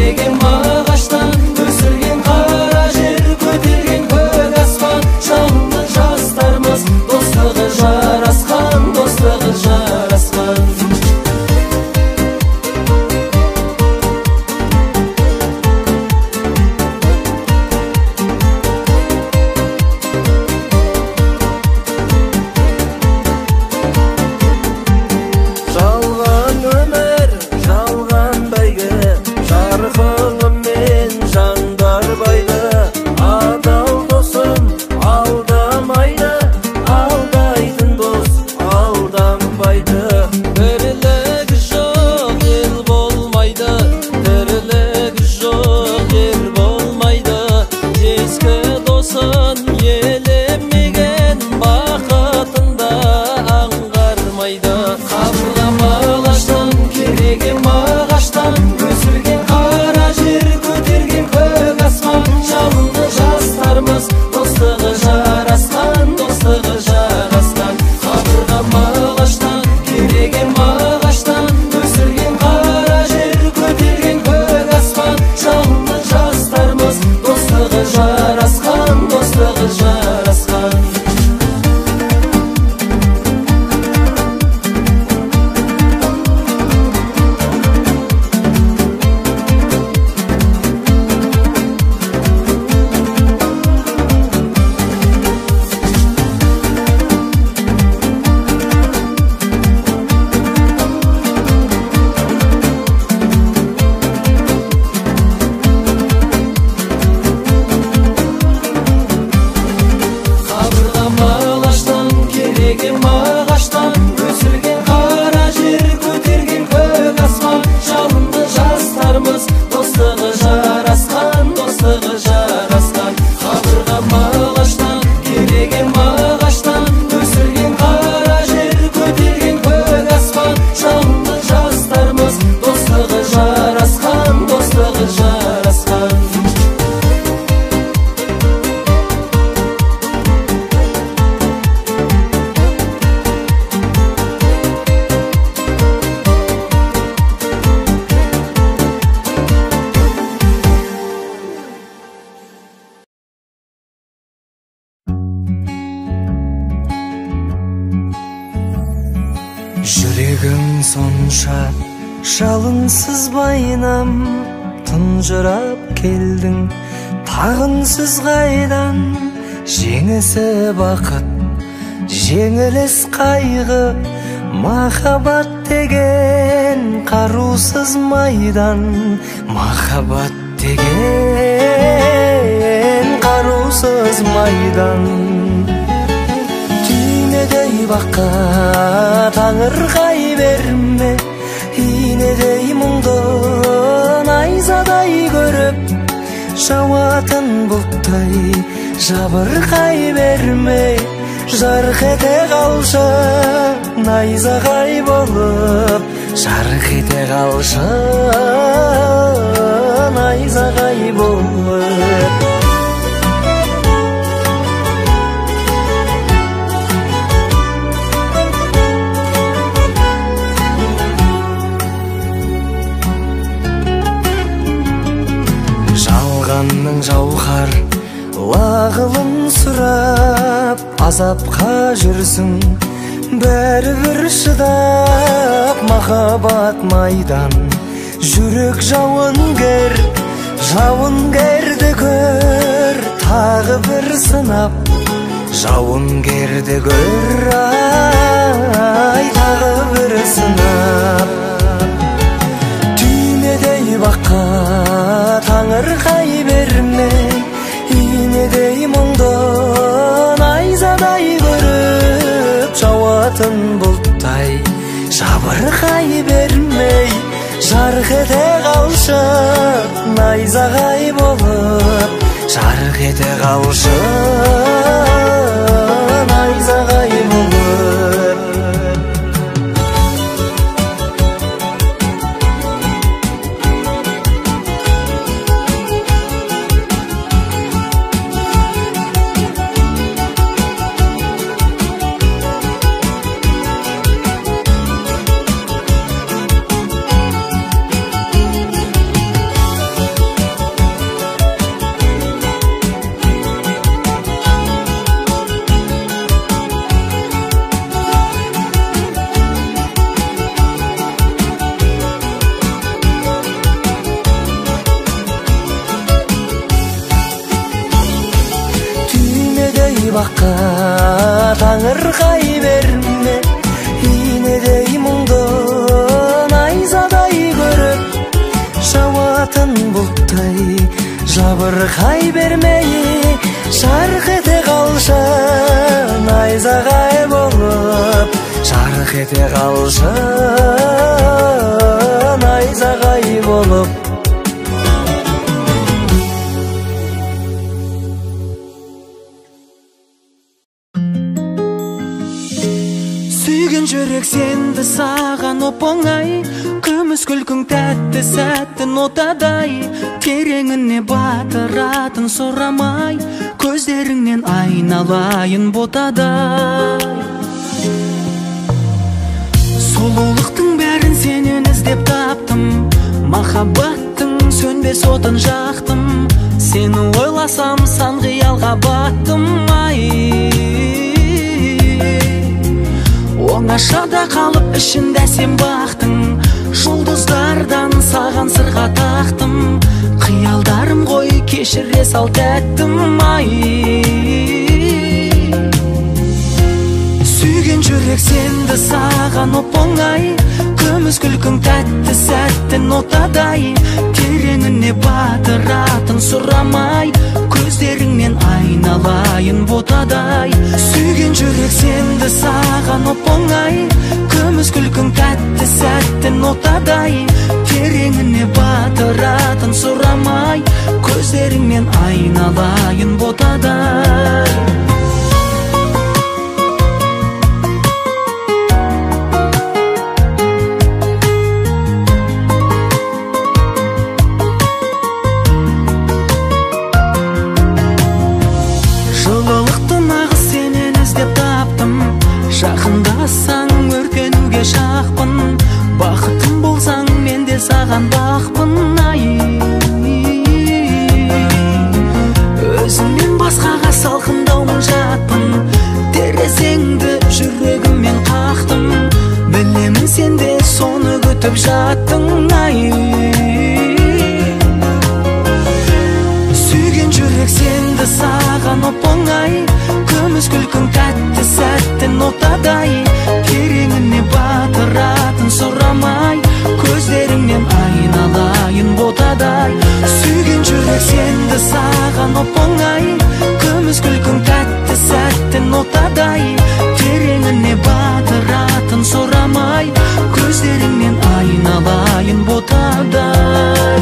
керегем ағаштан, өсірген қара жер, көтерген көк аспан. Жалынды жастармыз, достығы жарасқан, достығы жарасқан. Жүрегім сонша жалынсыз байнам, тұнжырап келдің тағынсыз қайдан. Жеңісі бақыт, жеңіліс қайғы, махаббат деген қарусыз майдан. Махаббат деген қарусыз майдан. Түймедей баққа таңырқай берме, инедей мұңды найзадай көріп, жауатын бұлттай жабырқай берме. Жарқ ете қалшы найзағай болып, жарқ ете қалшы найзағай болып. Жалғанның жауһар лағылын сұрап, азапқа жүрсің бәрібір шыдап. Махаббат майдан, жүрек жауынгер, жауынгерді көр тағы бір сынап. Жауынгерді көр ай тағы бір сынап. Түймедей баққа таңырқай берме, инедей мұңды найзадай көріп, жауатын бұлттай жабырқай бермей. Жарқ ете қалшы найзағай болып, жарқ ете қалшы найзағай болып. баққа таңырқай берме, инедей мұңдың айзадай көріп, жауатын бұлттай жабырқай бермей, жарқ ете қалшын айзағай болып, жарқ ете қалшын айзағай болып. Сүйген жүрек сенді саған оп-оңай, күміс күлкің тәтті сәттің отадай, тереңіне батыратын сұрамай, көздеріңнен айналайын ботадай. Сұлулықтың бәрін сенен іздеп таптым, махаббаттың сөнбес отын жақтым, сені ойласам сан қиялға баттым. Оңашада қалып ішінде сен бақтың, жұлдыздардан саған сырға тақтым, қиялдарым ғой кешіре сал тәттім. Сүйген жүрек сенді саған оп-оңай, күміс күлкің тәтті сәттің отадай, тереңіне батыратын сұрамай, көздеріңнен айналайын ботадай. Сүйген жүрек сенді саған оп-оңай, күміс күлкің тәтті сәттің отадай, тереңіне батыратын сұрамай, көздеріңнен айналайын ботадай. Жақындасаң өртенуге шақпын, бақытым болсаң мен де саған бақпын. Өзімнен басқаға салқындаумын жатпын, терезеңді жүрегіммен қақтым, білемін сен де соны күтіп жаттың. Сүйген жүрек сенді саған оп-оңай, күміс күлкің тәтті сәттің отадай, тереңіне батыратын сұрамай, көздеріңнен айналайын ботадай. Сүйген жүрек сенді саған оп-оңай, күміс күлкің тәтті сәттің отадай, тереңіне батыратын сұрамай, көздеріңнен айналайын ботадай.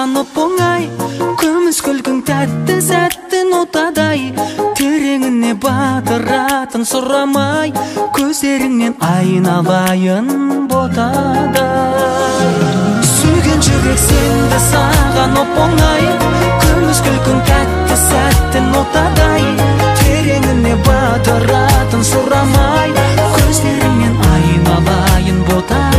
Оп-оңай, күміс күлкің тәтті сәттің отадай, тереңіне батыратын сұрамай, көздеріңнен айналайын ботадай. Сүйген жүрек сенді саған оп-оңай, күміс күлкің тәтті сәттің отадай, тереңіне батыратын сұрамай, көздеріңнен айналайын ботадай.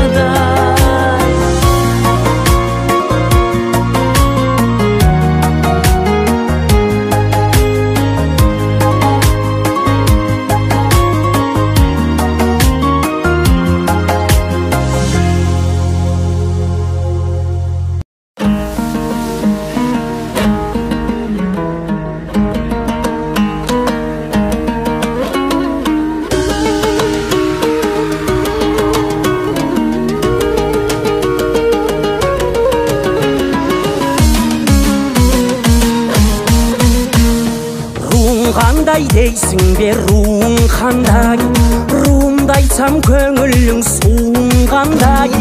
Қандай дейсің бе руың қандай, руымды айтсам көңілің суың қандай.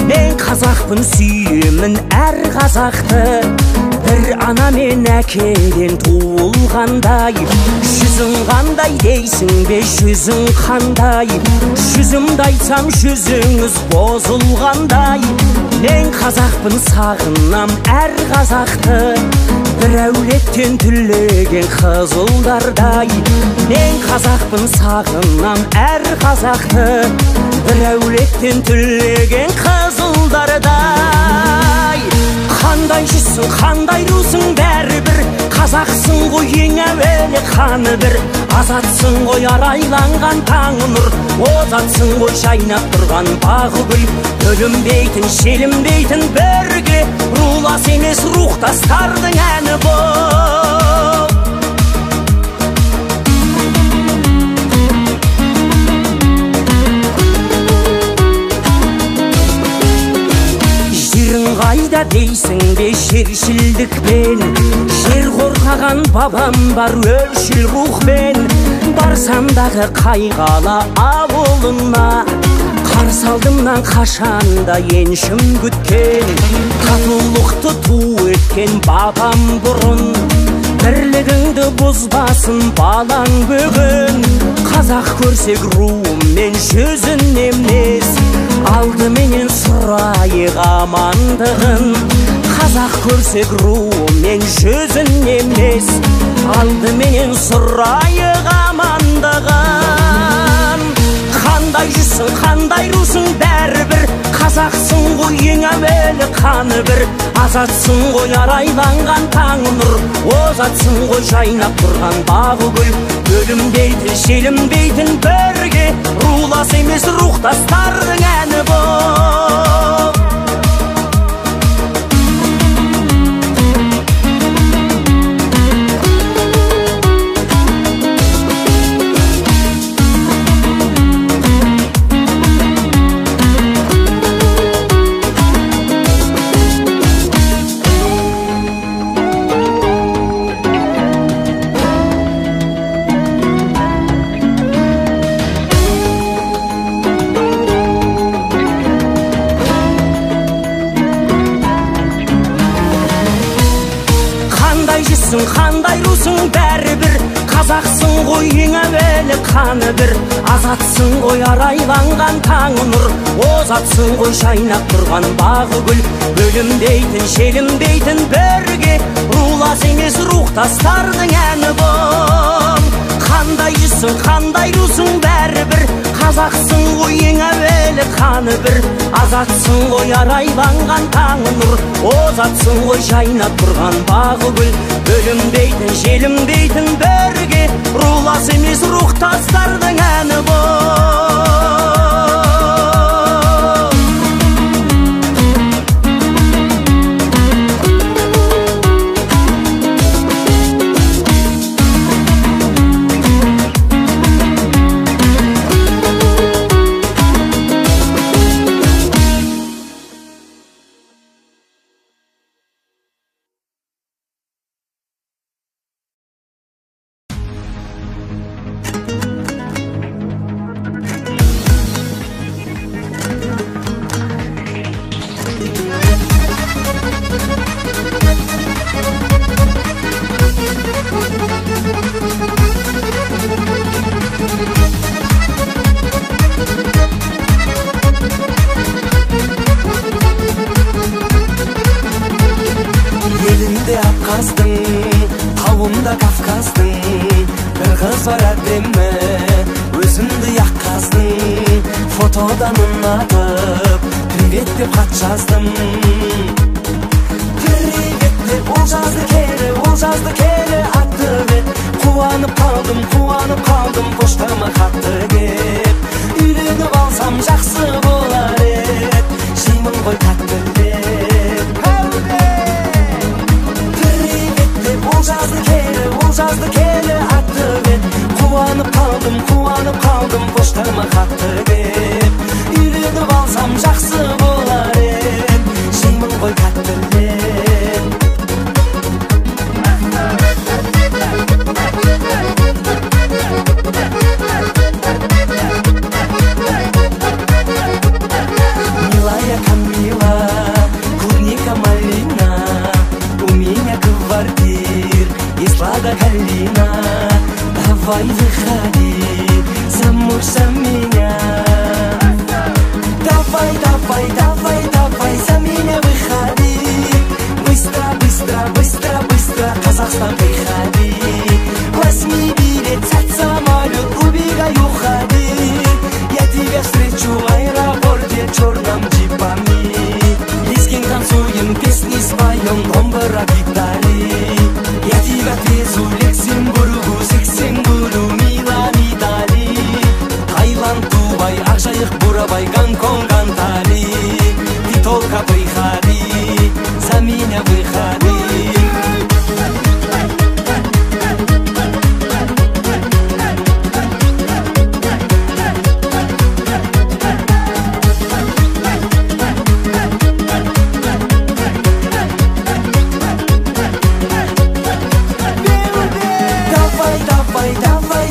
Мен қазақпын сүйемін әр қазақты, бір ана мен әкеден туылғандай. Жүзің қандай дейсің бе жүзің қандай, жүзімді айтсам жүзіңіз бұзылғандай. Мен қазақпын сағынам әр қазақты, бір әулеттен түлеген қызылдардай, мен қазақпын сағынам әр қазақты, бір әулеттен түлеген қызылдардай. Қандай жүзсің, қандай русың бәрібір, қазақсың ғой ең әуелі қаны бір, азатсың ғой арайланған таңы нұр, озатсың ғой жайнап тұрған бағы гүл, бөлінбейтін шелінбейтін бірге, рулас емес рухтастардың әні бол. Жерің қайда дейсің бе жершілдікпен, жер қорғаған бабам бар өлшіл рухпен, барсам дағы қайғала ауылына, қарсы алдымнан қашанда еншім күткен, татулықты ту еткен бабам бұрын, бірлігіңді бұзбасын балаң бүгін. Қазақ көрсек руымен жүзін емес, алдыменен сұрайық амандығын. Қазақ көрсек руымен жүзін емес, алдыменен сұрайық амандығын. Қандай жүзсің, қандай русың бәрібір, қазақсың ғой ең әуелі қаны бір, азатсың ғой арайланған таңы нұр, озатсың ғой жайнап тұрған бағы гүл, бөлінбейтін шелінбейтін бірге, рулас емес рухтастардың әні бол. Қандай русың бәрібір, қазақсың ғой ең әуелі қаны бір, азатсың ғой арайланған таңы нұр, озатсың ғой жайнап тұрған бағы гүл, бөлінбейтін шелінбейтін бірге, рулас емес рухтастардың әні бол. Қандай жүзсің, қандай русың бәрібір, қазақсың ғой ең әуелі қаны бір, азатсың ғой арайланған таңы нұр, озатсың ғой жайнап тұрған бағы гүл, бөлінбейтін желінбейтін бірге, рулас емес рухтастардың әні бол. Елінде Абхаздың, тауында Кавказдың, бір қыз бар әдемі, өзімді яққаздың, фотодан ұнатып, привет деп хат жаздым. Привет деп ол жазды келі атты бет, қуанып қалдым, поштама хатты кеп, үйленіп алсам жақсы болар ед, жеймін ғой тәтті деп. Ол жазды келі атты бет, қуанып қалдым, поштама хатты кеп, үйленіп алсам жақсы болар ед, жеймін ғой тәттілеп. Милая Камила, клубника малина, у меня квартир и слада калина, давай выходи замуж за меня. Давай за меня выходи, быстро, Казахстан приходи. Возьми билет, сядь в самолет, убегай, уходи. Я тебя встречу в аэропорте черным джипами. Лизгин танцуем, песни споем, домбыра гитаре. Я тебя отвезу в Люксембургу, Сиксембуру, Милан, Итали. Таиланд, Дубай, Акжайык, Бурабай, Гонконг, Антали. Ты только приходи, за меня выходи.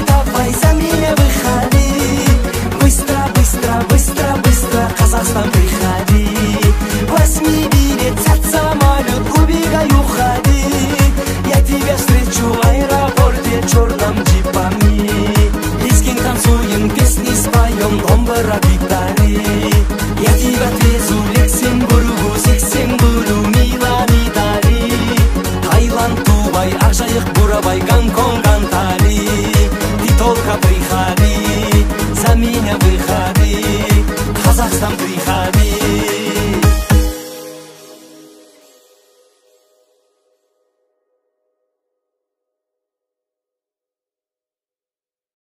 Давай, за меня выходи. Быстро, Казахстан приходи. Возьми билет, сядь в самолет, убегай, уходи. Я тебя встречу в аэропорте черным джипами. Лизгин танцуем, песни споем, домбыра гитаре. Я тебя отвезу в Люксембургу, Сиксембуру, Милан, Итали. Таиланд, Дубай, Акжайык, Бурабай, Гонконг, Антали.